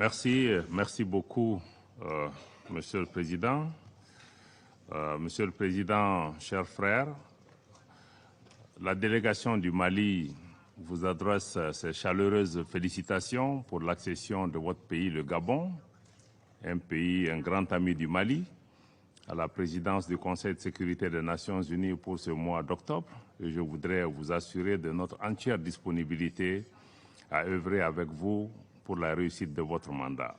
Merci beaucoup, Monsieur le Président. Monsieur le Président, chers frères, la délégation du Mali vous adresse ses chaleureuses félicitations pour l'accession de votre pays, le Gabon, un grand ami du Mali, à la présidence du Conseil de sécurité des Nations Unies pour ce mois d'octobre. Et je voudrais vous assurer de notre entière disponibilité à œuvrer avec vous pour la réussite de votre mandat.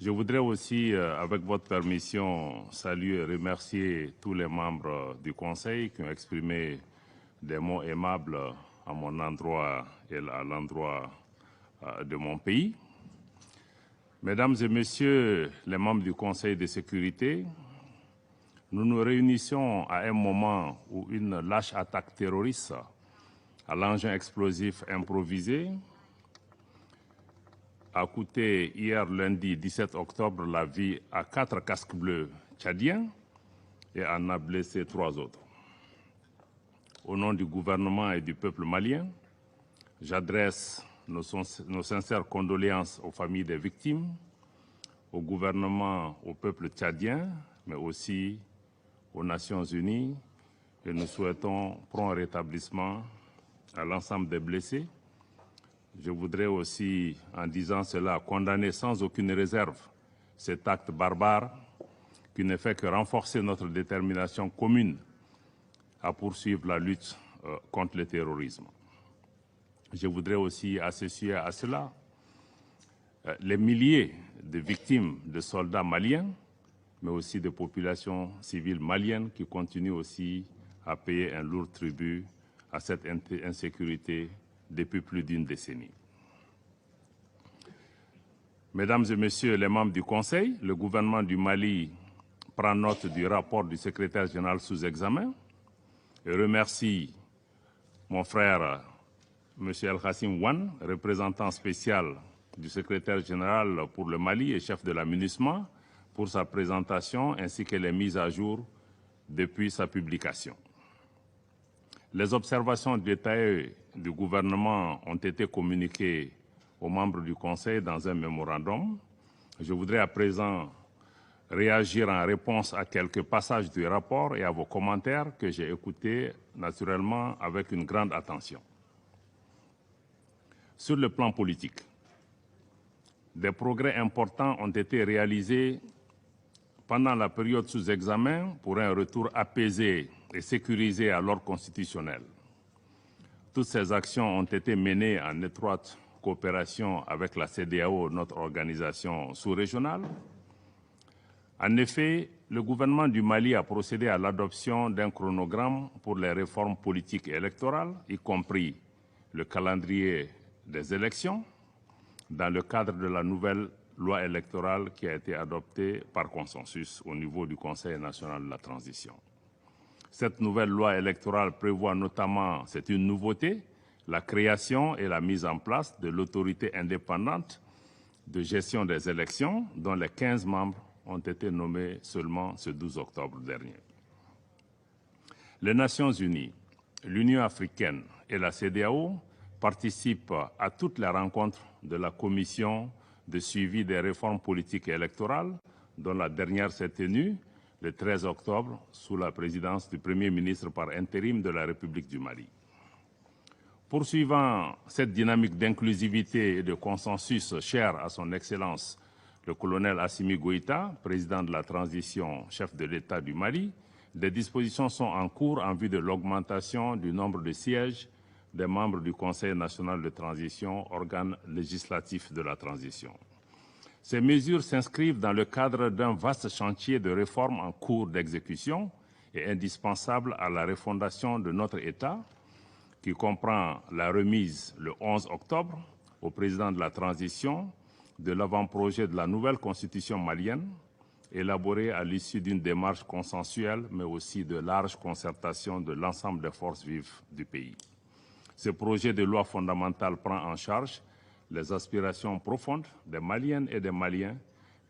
Je voudrais aussi, avec votre permission, saluer et remercier tous les membres du Conseil qui ont exprimé des mots aimables à mon endroit et à l'endroit de mon pays. Mesdames et Messieurs les membres du Conseil de sécurité, nous nous réunissons à un moment où une lâche attaque terroriste à l'engin explosif improvisé a coûté hier lundi 17 octobre la vie à 4 casques bleus tchadiens et en a blessé 3 autres. Au nom du gouvernement et du peuple malien, j'adresse nos sincères condoléances aux familles des victimes, au gouvernement, au peuple tchadien, mais aussi aux Nations Unies, et nous souhaitons prompt rétablissement à l'ensemble des blessés. Je voudrais aussi, en disant cela, condamner sans aucune réserve cet acte barbare qui ne fait que renforcer notre détermination commune à poursuivre la lutte contre le terrorisme. Je voudrais aussi associer à cela les milliers de victimes de soldats maliens, mais aussi de populations civiles maliennes qui continuent aussi à payer un lourd tribut à cette insécurité depuis plus d'une décennie. Mesdames et Messieurs les membres du Conseil, le gouvernement du Mali prend note du rapport du secrétaire général sous examen et remercie mon frère M. El-Khassim Wan, représentant spécial du secrétaire général pour le Mali et chef de la MINUSMA, pour sa présentation ainsi que les mises à jour depuis sa publication. Les observations détaillées du gouvernement ont été communiquées aux membres du Conseil dans un mémorandum. Je voudrais à présent réagir en réponse à quelques passages du rapport et à vos commentaires que j'ai écoutés naturellement avec une grande attention. Sur le plan politique, des progrès importants ont été réalisés pendant la période sous examen pour un retour apaisé et sécurisé à l'ordre constitutionnel. Toutes ces actions ont été menées en étroite coopération avec la CEDEAO, notre organisation sous-régionale. En effet, le gouvernement du Mali a procédé à l'adoption d'un chronogramme pour les réformes politiques et électorales, y compris le calendrier des élections, dans le cadre de la nouvelle loi électorale qui a été adoptée par consensus au niveau du Conseil national de la transition. Cette nouvelle loi électorale prévoit notamment, c'est une nouveauté, la création et la mise en place de l'autorité indépendante de gestion des élections, dont les 15 membres ont été nommés seulement ce 12 octobre dernier. Les Nations Unies, l'Union africaine et la CEDEAO participent à toutes les rencontres de la Commission de suivi des réformes politiques et électorales, dont la dernière s'est tenue le 13 octobre sous la présidence du Premier ministre par intérim de la République du Mali. Poursuivant cette dynamique d'inclusivité et de consensus chère à son Excellence le colonel Assimi Goïta, président de la transition, chef de l'État du Mali, des dispositions sont en cours en vue de l'augmentation du nombre de sièges des membres du Conseil national de transition, organe législatif de la transition. Ces mesures s'inscrivent dans le cadre d'un vaste chantier de réforme en cours d'exécution et indispensable à la refondation de notre État, qui comprend la remise le 11 octobre au président de la transition de l'avant-projet de la nouvelle constitution malienne, élaborée à l'issue d'une démarche consensuelle, mais aussi de large concertation de l'ensemble des forces vives du pays. Ce projet de loi fondamentale prend en charge les aspirations profondes des Maliennes et des Maliens,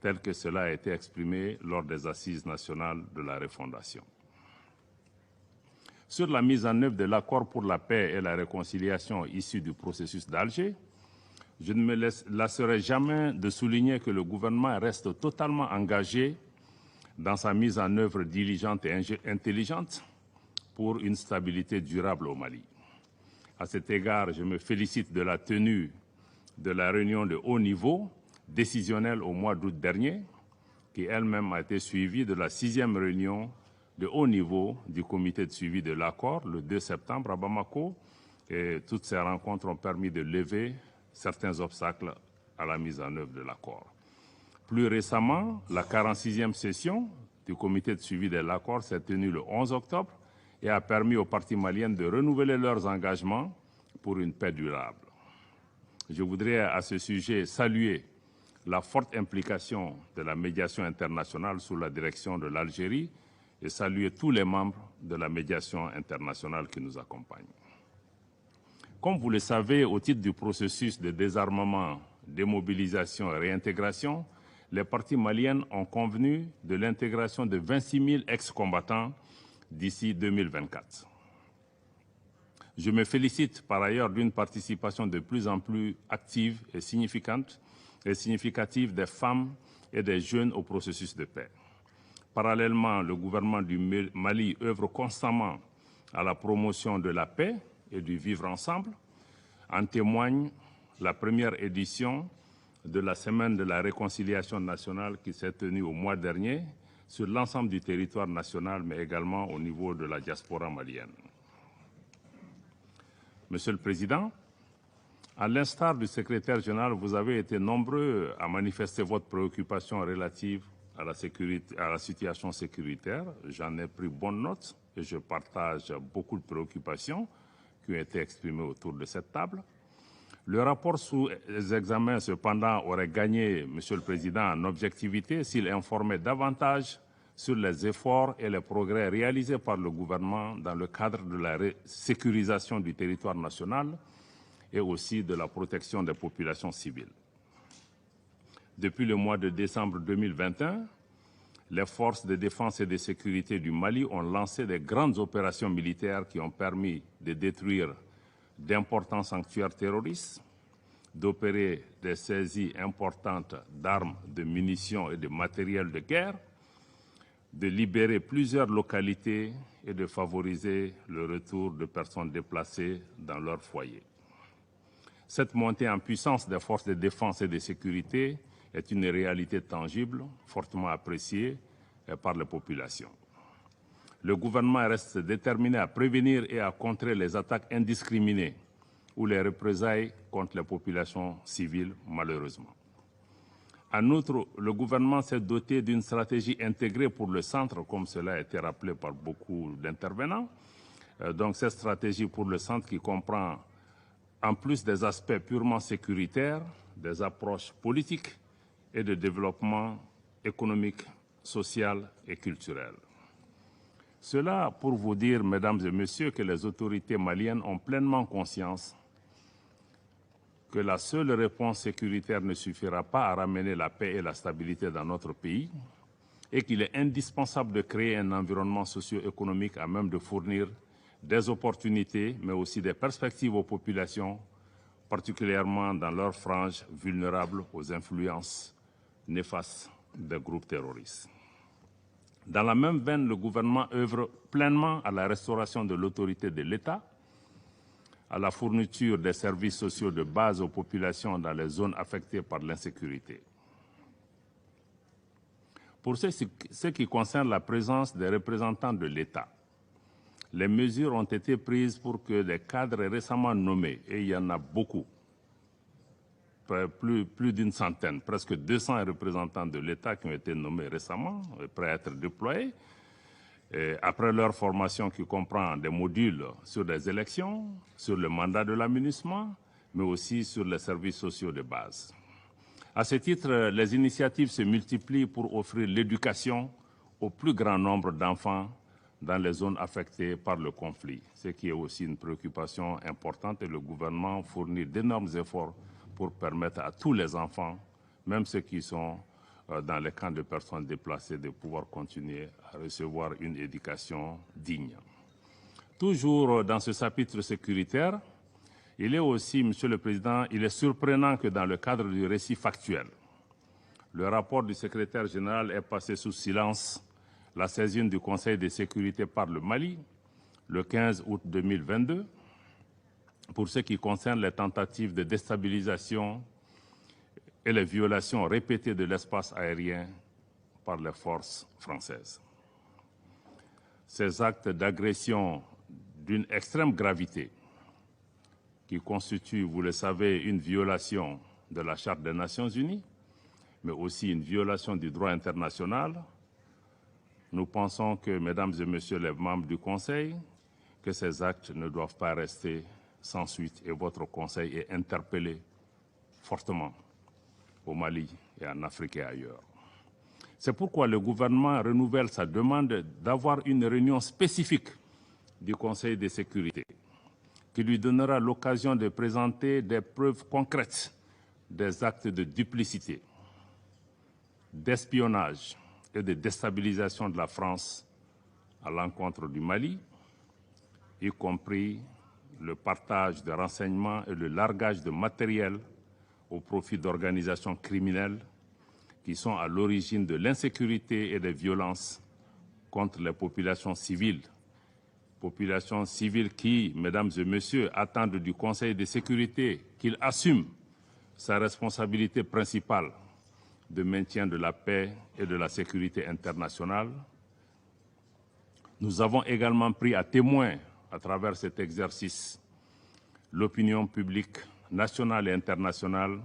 telles que cela a été exprimé lors des assises nationales de la refondation. Sur la mise en œuvre de l'accord pour la paix et la réconciliation issu du processus d'Alger, je ne me lasserai jamais de souligner que le gouvernement reste totalement engagé dans sa mise en œuvre diligente et intelligente pour une stabilité durable au Mali. À cet égard, je me félicite de la tenue de la réunion de haut niveau décisionnelle au mois d'août dernier, qui elle-même a été suivie de la 6e réunion de haut niveau du comité de suivi de l'accord le 2 septembre à Bamako. Et toutes ces rencontres ont permis de lever certains obstacles à la mise en œuvre de l'accord. Plus récemment, la 46e session du comité de suivi de l'accord s'est tenue le 11 octobre et a permis aux parties maliennes de renouveler leurs engagements pour une paix durable. Je voudrais à ce sujet saluer la forte implication de la médiation internationale sous la direction de l'Algérie et saluer tous les membres de la médiation internationale qui nous accompagnent. Comme vous le savez, au titre du processus de désarmement, démobilisation et réintégration, les parties maliennes ont convenu de l'intégration de 26 000 ex-combattants d'ici 2024. Je me félicite par ailleurs d'une participation de plus en plus active et significative des femmes et des jeunes au processus de paix. Parallèlement, le gouvernement du Mali œuvre constamment à la promotion de la paix et du vivre ensemble. En témoigne la première édition de la Semaine de la réconciliation nationale qui s'est tenue au mois dernier sur l'ensemble du territoire national, mais également au niveau de la diaspora malienne. Monsieur le Président, à l'instar du secrétaire général, vous avez été nombreux à manifester votre préoccupation relative à la situation sécuritaire. J'en ai pris bonne note et je partage beaucoup de préoccupations qui ont été exprimées autour de cette table. Le rapport sous examen, cependant, aurait gagné, Monsieur le Président, en objectivité s'il informait davantage sur les efforts et les progrès réalisés par le gouvernement dans le cadre de la sécurisation du territoire national et aussi de la protection des populations civiles. Depuis le mois de décembre 2021, les forces de défense et de sécurité du Mali ont lancé des grandes opérations militaires qui ont permis de détruire d'importants sanctuaires terroristes, d'opérer des saisies importantes d'armes, de munitions et de matériel de guerre, de libérer plusieurs localités et de favoriser le retour de personnes déplacées dans leur foyer. Cette montée en puissance des forces de défense et de sécurité est une réalité tangible, fortement appréciée par les populations. Le gouvernement reste déterminé à prévenir et à contrer les attaques indiscriminées ou les représailles contre les populations civiles, malheureusement. En outre, le gouvernement s'est doté d'une stratégie intégrée pour le centre, comme cela a été rappelé par beaucoup d'intervenants. Donc cette stratégie pour le centre qui comprend, en plus des aspects purement sécuritaires, des approches politiques et de développement économique, social et culturel. Cela pour vous dire, mesdames et messieurs, que les autorités maliennes ont pleinement conscience que la seule réponse sécuritaire ne suffira pas à ramener la paix et la stabilité dans notre pays et qu'il est indispensable de créer un environnement socio-économique à même de fournir des opportunités, mais aussi des perspectives aux populations, particulièrement dans leurs franges vulnérables aux influences néfastes des groupes terroristes. Dans la même veine, le gouvernement œuvre pleinement à la restauration de l'autorité de l'État, à la fourniture des services sociaux de base aux populations dans les zones affectées par l'insécurité. Pour ce qui concerne la présence des représentants de l'État, les mesures ont été prises pour que les cadres récemment nommés, et il y en a beaucoup, plus d'une centaine, presque 200 représentants de l'État qui ont été nommés récemment, prêts à être déployés, après leur formation qui comprend des modules sur les élections, sur le mandat de l'aménagement, mais aussi sur les services sociaux de base. À ce titre, les initiatives se multiplient pour offrir l'éducation au plus grand nombre d'enfants dans les zones affectées par le conflit, ce qui est aussi une préoccupation importante et le gouvernement fournit d'énormes efforts pour permettre à tous les enfants, même ceux qui sont dans les camps de personnes déplacées, de pouvoir continuer à recevoir une éducation digne. Toujours dans ce chapitre sécuritaire, Il est aussi, Monsieur le Président, il est surprenant que dans le cadre du récit factuel, le rapport du secrétaire général ait passé sous silence la saisine du Conseil de sécurité par le Mali le 15 août 2022 pour ce qui concerne les tentatives de déstabilisation et les violations répétées de l'espace aérien par les forces françaises. Ces actes d'agression d'une extrême gravité qui constituent, vous le savez, une violation de la Charte des Nations Unies, mais aussi une violation du droit international, nous pensons que, mesdames et messieurs les membres du Conseil, que ces actes ne doivent pas rester sans suite et votre Conseil est interpellé fortement au Mali et en Afrique et ailleurs. C'est pourquoi le gouvernement renouvelle sa demande d'avoir une réunion spécifique du Conseil de sécurité qui lui donnera l'occasion de présenter des preuves concrètes des actes de duplicité, d'espionnage et de déstabilisation de la France à l'encontre du Mali, y compris le partage de renseignements et le largage de matériel au profit d'organisations criminelles qui sont à l'origine de l'insécurité et des violences contre les populations civiles qui, mesdames et messieurs, attendent du Conseil de sécurité qu'il assume sa responsabilité principale de maintien de la paix et de la sécurité internationale. Nous avons également pris à témoin, à travers cet exercice, l'opinion publique nationale et internationale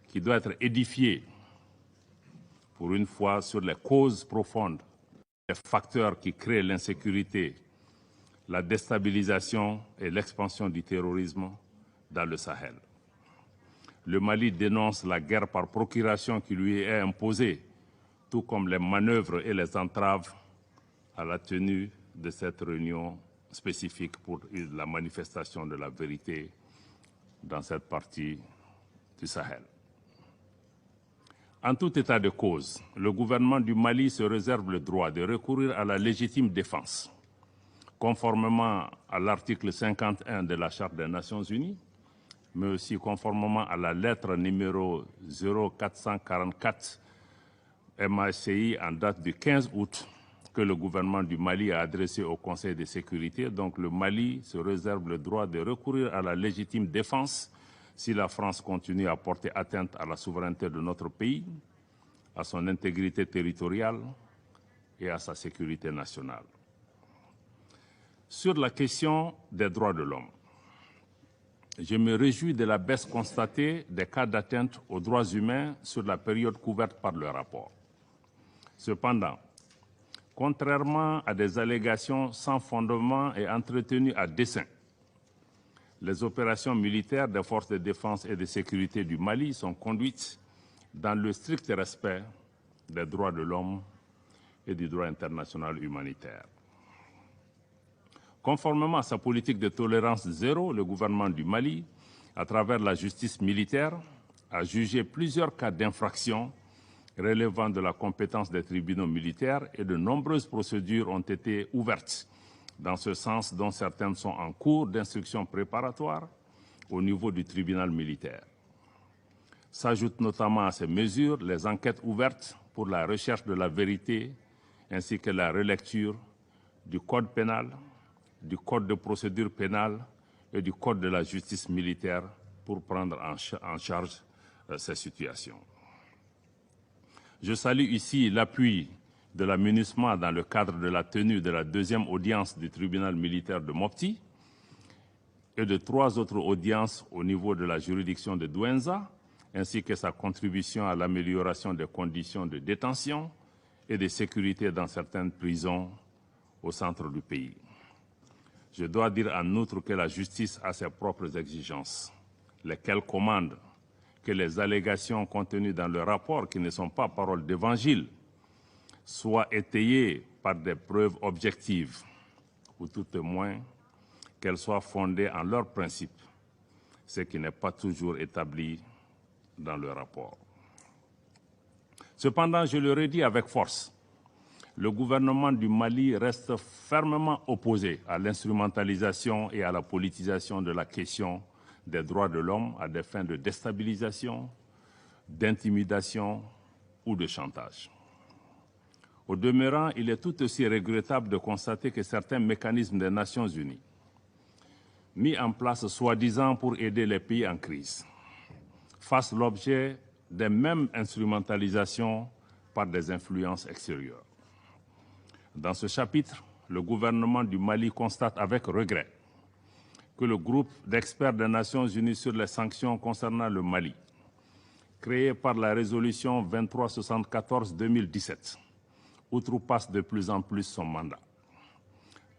qui doit être édifiée pour une fois sur les causes profondes, les facteurs qui créent l'insécurité, la déstabilisation et l'expansion du terrorisme dans le Sahel. Le Mali dénonce la guerre par procuration qui lui est imposée, tout comme les manœuvres et les entraves à la tenue de cette réunion spécifique pour la manifestation de la vérité dans cette partie du Sahel. En tout état de cause, le gouvernement du Mali se réserve le droit de recourir à la légitime défense, conformément à l'article 51 de la Charte des Nations Unies, mais aussi conformément à la lettre numéro 0444 MACI en date du 15 août que le gouvernement du Mali a adressée au Conseil de sécurité. Donc le Mali se réserve le droit de recourir à la légitime défense si la France continue à porter atteinte à la souveraineté de notre pays, à son intégrité territoriale et à sa sécurité nationale. Sur la question des droits de l'homme, je me réjouis de la baisse constatée des cas d'atteinte aux droits humains sur la période couverte par le rapport. Cependant, contrairement à des allégations sans fondement et entretenues à dessein, les opérations militaires des forces de défense et de sécurité du Mali sont conduites dans le strict respect des droits de l'homme et du droit international humanitaire. Conformément à sa politique de tolérance zéro, le gouvernement du Mali, à travers la justice militaire, a jugé plusieurs cas d'infraction relevant de la compétence des tribunaux militaires et de nombreuses procédures ont été ouvertes dans ce sens, dont certaines sont en cours d'instruction préparatoire au niveau du tribunal militaire. S'ajoutent notamment à ces mesures les enquêtes ouvertes pour la recherche de la vérité ainsi que la relecture du code pénal, du code de procédure pénale et du code de la justice militaire pour prendre en charge ces situations. Je salue ici l'appui de la MINUSMA dans le cadre de la tenue de la deuxième audience du tribunal militaire de Mopti et de 3 autres audiences au niveau de la juridiction de Douenza, ainsi que sa contribution à l'amélioration des conditions de détention et de sécurité dans certaines prisons au centre du pays. Je dois dire en outre que la justice a ses propres exigences, lesquelles commandent que les allégations contenues dans le rapport, qui ne sont pas paroles d'évangile, soient étayées par des preuves objectives, ou tout au moins qu'elles soient fondées en leurs principes, ce qui n'est pas toujours établi dans le rapport. Cependant, je le redis avec force, le gouvernement du Mali reste fermement opposé à l'instrumentalisation et à la politisation de la question des droits de l'homme à des fins de déstabilisation, d'intimidation ou de chantage. Au demeurant, il est tout aussi regrettable de constater que certains mécanismes des Nations Unies, mis en place soi-disant pour aider les pays en crise, fassent l'objet des mêmes instrumentalisations par des influences extérieures. Dans ce chapitre, le gouvernement du Mali constate avec regret que le groupe d'experts des Nations Unies sur les sanctions concernant le Mali, créé par la résolution 2374-2017, outrepasse de plus en plus son mandat,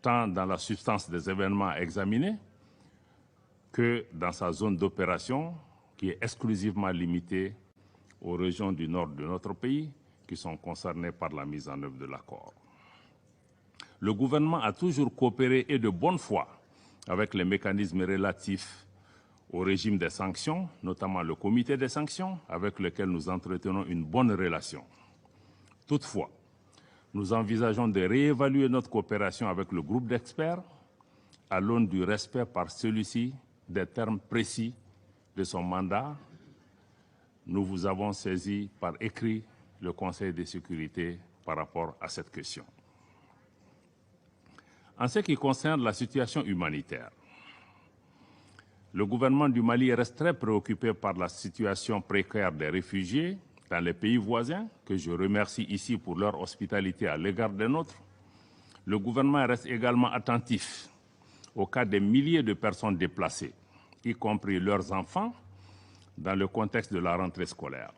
tant dans la substance des événements à examiner que dans sa zone d'opération, qui est exclusivement limitée aux régions du nord de notre pays qui sont concernées par la mise en œuvre de l'accord. Le gouvernement a toujours coopéré et de bonne foi avec les mécanismes relatifs au régime des sanctions, notamment le comité des sanctions, avec lequel nous entretenons une bonne relation. Toutefois, nous envisageons de réévaluer notre coopération avec le groupe d'experts à l'aune du respect par celui-ci des termes précis de son mandat. Nous vous avons saisi par écrit le Conseil de sécurité par rapport à cette question. En ce qui concerne la situation humanitaire, le gouvernement du Mali reste très préoccupé par la situation précaire des réfugiés dans les pays voisins, que je remercie ici pour leur hospitalité à l'égard des nôtres. Le gouvernement reste également attentif au cas des milliers de personnes déplacées, y compris leurs enfants, dans le contexte de la rentrée scolaire.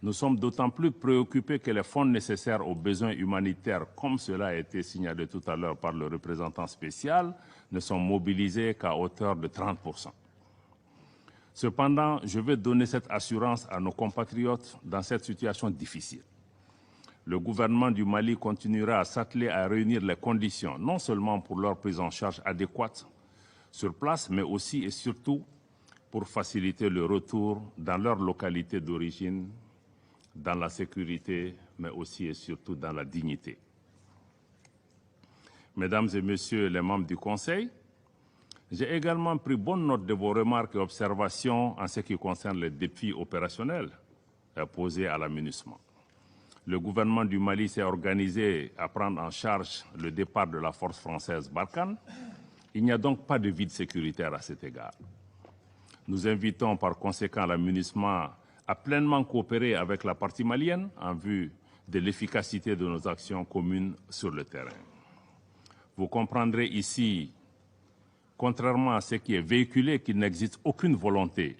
Nous sommes d'autant plus préoccupés que les fonds nécessaires aux besoins humanitaires, comme cela a été signalé tout à l'heure par le représentant spécial, ne sont mobilisés qu'à hauteur de 30%. Cependant, je veux donner cette assurance à nos compatriotes dans cette situation difficile. Le gouvernement du Mali continuera à s'atteler à réunir les conditions, non seulement pour leur prise en charge adéquate sur place, mais aussi et surtout pour faciliter le retour dans leur localité d'origine, dans la sécurité, mais aussi et surtout dans la dignité. Mesdames et Messieurs les membres du Conseil, j'ai également pris bonne note de vos remarques et observations en ce qui concerne les défis opérationnels posés à la MINUSMA. Le gouvernement du Mali s'est organisé à prendre en charge le départ de la force française Barkhane. Il n'y a donc pas de vide sécuritaire à cet égard. Nous invitons par conséquent la MINUSMA à pleinement coopérer avec la partie malienne en vue de l'efficacité de nos actions communes sur le terrain. Vous comprendrez ici, contrairement à ce qui est véhiculé, qu'il n'existe aucune volonté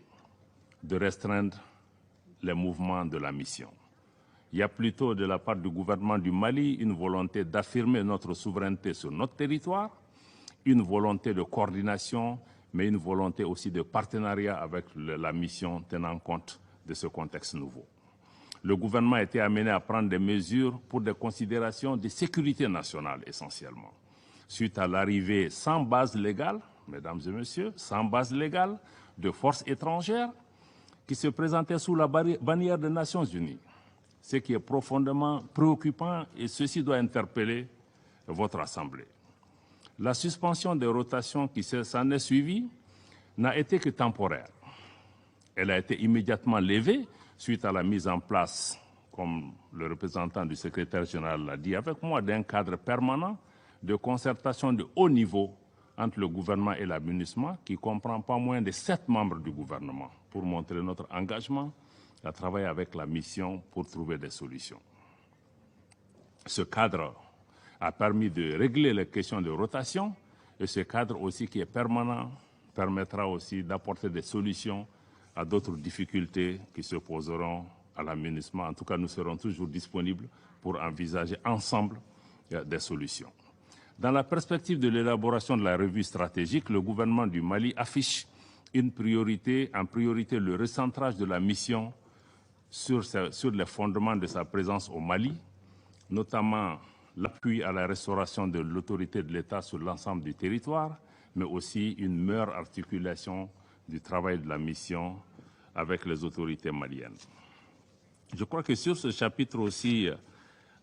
de restreindre les mouvements de la mission. Il y a plutôt de la part du gouvernement du Mali une volonté d'affirmer notre souveraineté sur notre territoire, une volonté de coordination, mais une volonté aussi de partenariat avec la mission tenant compte de ce contexte nouveau. Le gouvernement a été amené à prendre des mesures pour des considérations de sécurité nationale essentiellement, suite à l'arrivée sans base légale, mesdames et messieurs, sans base légale de forces étrangères qui se présentaient sous la bannière des Nations Unies, ce qui est profondément préoccupant et ceci doit interpeller votre Assemblée. La suspension des rotations qui s'en est suivie n'a été que temporaire. Elle a été immédiatement levée suite à la mise en place, comme le représentant du secrétaire général l'a dit avec moi, d'un cadre permanent de concertation de haut niveau entre le gouvernement et la MINUSMA, qui comprend pas moins de 7 membres du gouvernement, pour montrer notre engagement à travailler avec la mission pour trouver des solutions. Ce cadre a permis de régler les questions de rotation et ce cadre aussi qui est permanent permettra aussi d'apporter des solutions à d'autres difficultés qui se poseront à la MINUSMA. En tout cas, nous serons toujours disponibles pour envisager ensemble des solutions. Dans la perspective de l'élaboration de la revue stratégique, le gouvernement du Mali affiche en priorité le recentrage de la mission sur les fondements de sa présence au Mali, notamment l'appui à la restauration de l'autorité de l'État sur l'ensemble du territoire, mais aussi une meilleure articulation du travail de la mission avec les autorités maliennes. Je crois que sur ce chapitre aussi,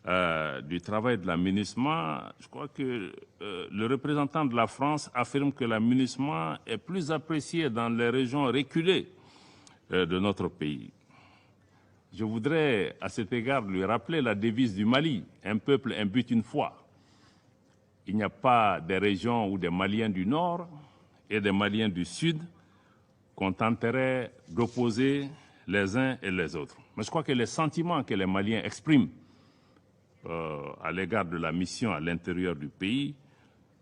du travail de la MINUSMA, je crois que le représentant de la France affirme que la MINUSMA est plus appréciée dans les régions reculées de notre pays. Je voudrais à cet égard lui rappeler la devise du Mali, un peuple, un but, une foi. Il n'y a pas des régions où des Maliens du Nord et des Maliens du Sud qu'on tenterait d'opposer les uns et les autres. Mais je crois que les sentiments que les Maliens expriment à l'égard de la mission à l'intérieur du pays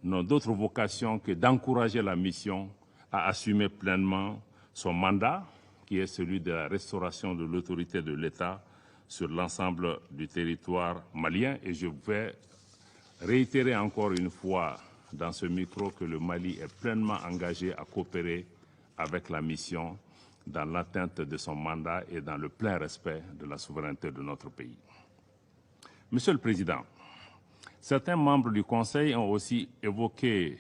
n'ont d'autre vocation que d'encourager la mission à assumer pleinement son mandat, qui est celui de la restauration de l'autorité de l'État sur l'ensemble du territoire malien. Et je vais réitérer encore une fois dans ce micro que le Mali est pleinement engagé à coopérer avec la mission dans l'atteinte de son mandat et dans le plein respect de la souveraineté de notre pays. Monsieur le Président, certains membres du Conseil ont aussi évoqué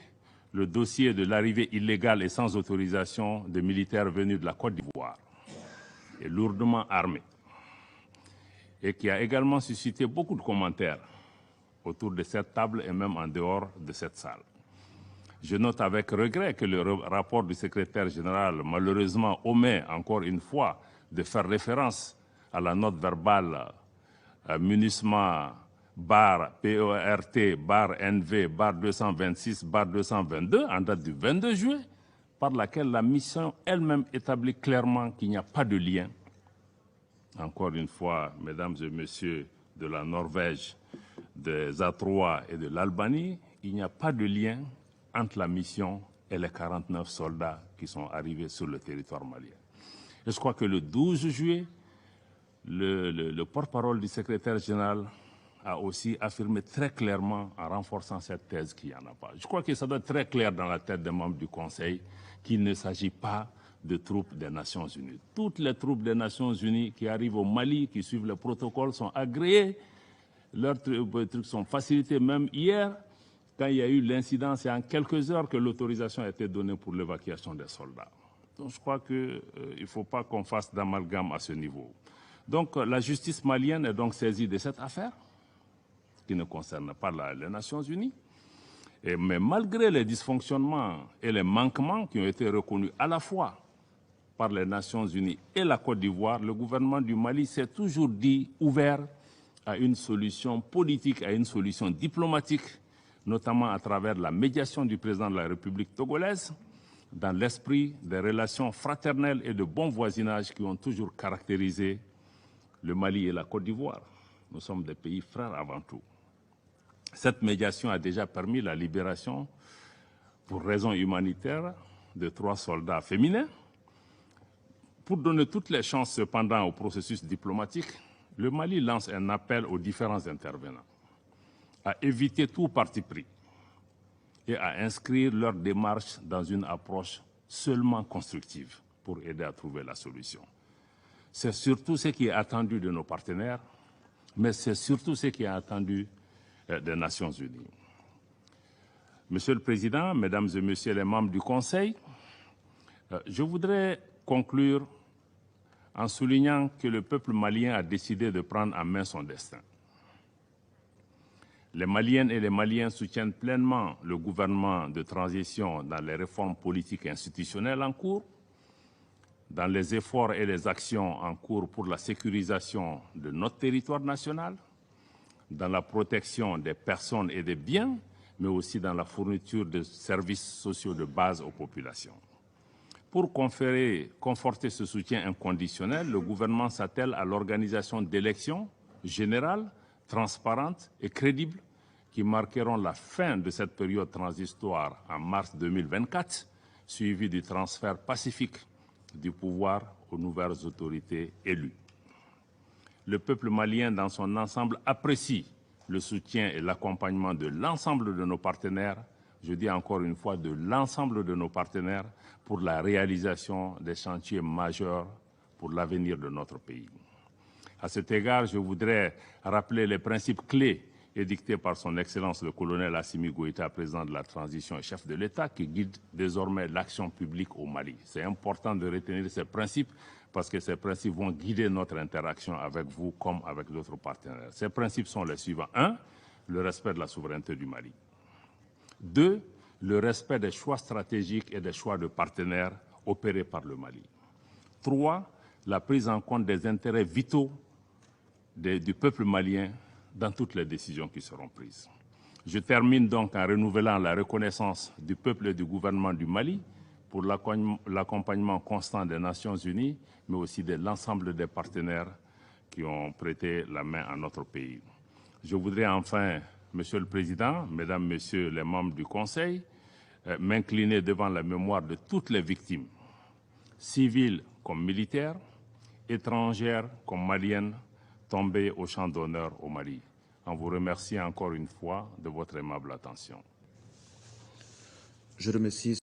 le dossier de l'arrivée illégale et sans autorisation de militaires venus de la Côte d'Ivoire et lourdement armés, et qui a également suscité beaucoup de commentaires autour de cette table et même en dehors de cette salle. Je note avec regret que le rapport du secrétaire général, malheureusement, omet encore une fois de faire référence à la note verbale MINUSMA /PERT/NV/226/222 en date du 22 juillet, par laquelle la mission elle-même établit clairement qu'il n'y a pas de lien. Encore une fois, mesdames et messieurs de la Norvège, des A3 et de l'Albanie, il n'y a pas de lien entre la mission et les 49 soldats qui sont arrivés sur le territoire malien. Et je crois que le 12 juillet, le porte-parole du secrétaire général a aussi affirmé très clairement, en renforçant cette thèse, qu'il n'y en a pas. Je crois que ça doit être très clair dans la tête des membres du Conseil qu'il ne s'agit pas de troupes des Nations Unies. Toutes les troupes des Nations Unies qui arrivent au Mali, qui suivent le protocole, sont agréées. Leurs trucs sont facilités. Même hier, quand il y a eu l'incident, c'est en quelques heures que l'autorisation a été donnée pour l'évacuation des soldats. Donc je crois qu'il ne faut pas qu'on fasse d'amalgame à ce niveau. Donc la justice malienne est donc saisie de cette affaire, qui ne concerne pas les Nations Unies. Mais malgré les dysfonctionnements et les manquements qui ont été reconnus à la fois par les Nations Unies et la Côte d'Ivoire, le gouvernement du Mali s'est toujours dit ouvert à une solution politique, à une solution diplomatique, notamment à travers la médiation du président de la République togolaise, dans l'esprit des relations fraternelles et de bon voisinage qui ont toujours caractérisé le Mali et la Côte d'Ivoire. Nous sommes des pays frères avant tout. Cette médiation a déjà permis la libération, pour raisons humanitaires, de 3 soldats féminins. Pour donner toutes les chances cependant au processus diplomatique, le Mali lance un appel aux différents intervenants à éviter tout parti pris et à inscrire leur démarche dans une approche seulement constructive pour aider à trouver la solution. C'est surtout ce qui est attendu de nos partenaires, mais c'est surtout ce qui est attendu des Nations Unies. Monsieur le Président, Mesdames et Messieurs les membres du Conseil, je voudrais conclure en soulignant que le peuple malien a décidé de prendre en main son destin. Les Maliennes et les Maliens soutiennent pleinement le gouvernement de transition dans les réformes politiques et institutionnelles en cours, dans les efforts et les actions en cours pour la sécurisation de notre territoire national, dans la protection des personnes et des biens, mais aussi dans la fourniture de services sociaux de base aux populations. Pour conforter ce soutien inconditionnel, le gouvernement s'attelle à l'organisation d'élections générales, transparentes et crédibles qui marqueront la fin de cette période transitoire en mars 2024, suivie du transfert pacifique du pouvoir aux nouvelles autorités élues. Le peuple malien dans son ensemble apprécie le soutien et l'accompagnement de l'ensemble de nos partenaires, je dis encore une fois de l'ensemble de nos partenaires, pour la réalisation des chantiers majeurs pour l'avenir de notre pays. À cet égard, je voudrais rappeler les principes clés édicté par son Excellence le colonel Assimi Goïta, président de la transition et chef de l'État, qui guide désormais l'action publique au Mali. C'est important de retenir ces principes parce que ces principes vont guider notre interaction avec vous comme avec d'autres partenaires. Ces principes sont les suivants. 1. Le respect de la souveraineté du Mali. 2. Le respect des choix stratégiques et des choix de partenaires opérés par le Mali. 3. La prise en compte des intérêts vitaux du peuple malien dans toutes les décisions qui seront prises. Je termine donc en renouvelant la reconnaissance du peuple et du gouvernement du Mali pour l'accompagnement constant des Nations Unies, mais aussi de l'ensemble des partenaires qui ont prêté la main à notre pays. Je voudrais enfin, Monsieur le Président, Mesdames, Messieurs les membres du Conseil, m'incliner devant la mémoire de toutes les victimes, civiles comme militaires, étrangères comme maliennes, tombées au champ d'honneur au Mali. En vous remerciant encore une fois de votre aimable attention. Je remercie